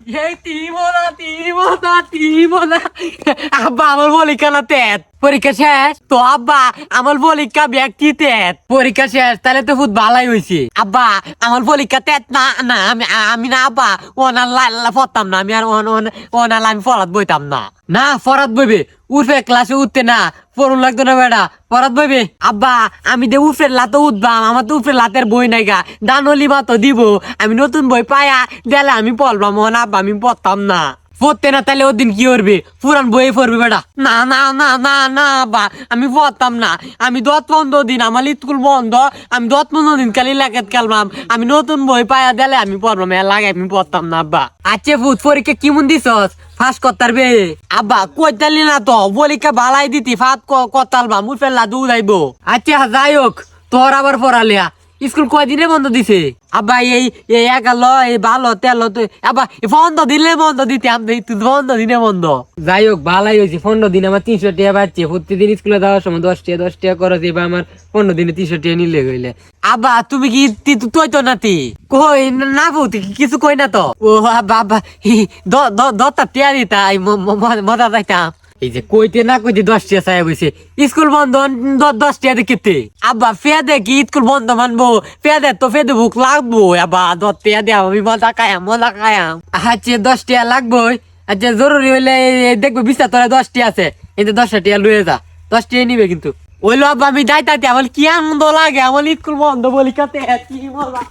এই তিমোনা আব্বা আমার পরীক্ষা না তেত পরীক্ষা শেষ তো আব্বা আমার পরীক্ষা ব্যক্তি তেত পরীক্ষা শেষ তাহলে তো খুব ভালাই হয়েছে আব্বা আমার পরীক্ষা তেত না না আমি না আব্বা ওনার পড়তাম না আমি আর ওনার আমি পড়াত বইতাম না না পড়াত বইবে উঠবে ক্লাসে উঠতে না পড়ুন লাগতো না বেটা পড়াত বইবে আব্বা আমি দে উফের লাতো উঠবাম আমার তো উফের লাতের বই নাই গা দানলি মা তো দিব আমি নতুন বই পায়া দিলে আমি পড়বাম আব্বা আমি পড়তাম না পড়তে না তাহলে ওদিন কি করবে পুরান বই পড়বে বেটা না না না না না আব্বা আমি পড়তাম না আমি 10-15 দিন আমার স্কুল বন্ধ আমি 10-15 দিন খালি লেখাত খেলবাম আমি নতুন বই পায়া দিলে আমি পড়বাম এর লাগে আমি পড়তাম না আব্বা আচ্ছা ভূত পরীক্ষা কেমন দিছস ফাঁস করতারবে আব্বা কইতালি না তো পরীক্ষা বালাই দিতি ফাঁস করতালবা মুই ফেললা দৌড়াইব আচ্ছা যাই হোক তোর আবার পড়ালিয়া স্কুল কয়দিনে বন্ধ দিছে আব্বা এই একালো এই ভালো তেলো তো আব্বা বন্ধ দিলে বন্ধ দিতে আমি বন্ধ দিনে বন্ধ যাই হোক ভালাই হয়েছে 15 দিন আমার 300 টাকা পাচ্ছে প্রতিদিন স্কুলে যাওয়ার সময় 10 টাকা করে দিবা আমার 15 দিনে 300 টাকা নিলে গইলে আব্বা তুমি কি তুই তো নাতি কই না বউতি কিছু কই না তো ও আব্বা দতা টিয়া দিতা মজা যাইতাম এই যে কইতে না কইতে 10 টাকা চাই বইছে স্কুল বন্ধ 10 টাকা দিতে আব্বা ফেদে কি স্কুল বন্ধ মানবো ফেদে তো ফেদে ভুক লাগবো আব্বা 10 টাকা দেও আমি মজা খায়াম আচ্ছা 10 টাকা লাগবো আচ্ছা জরুরি হইলে দেখবো বিস্তার তোরা 10 টাকা আছে এই 10 টাকা লুয়ে যা 10 টাকা নিবে কিন্তু ওইলো আব্বা আমি যাইতাতে আমার কি আনন্দ লাগে আমার স্কুল বন্ধ বলি কাতে কি মজা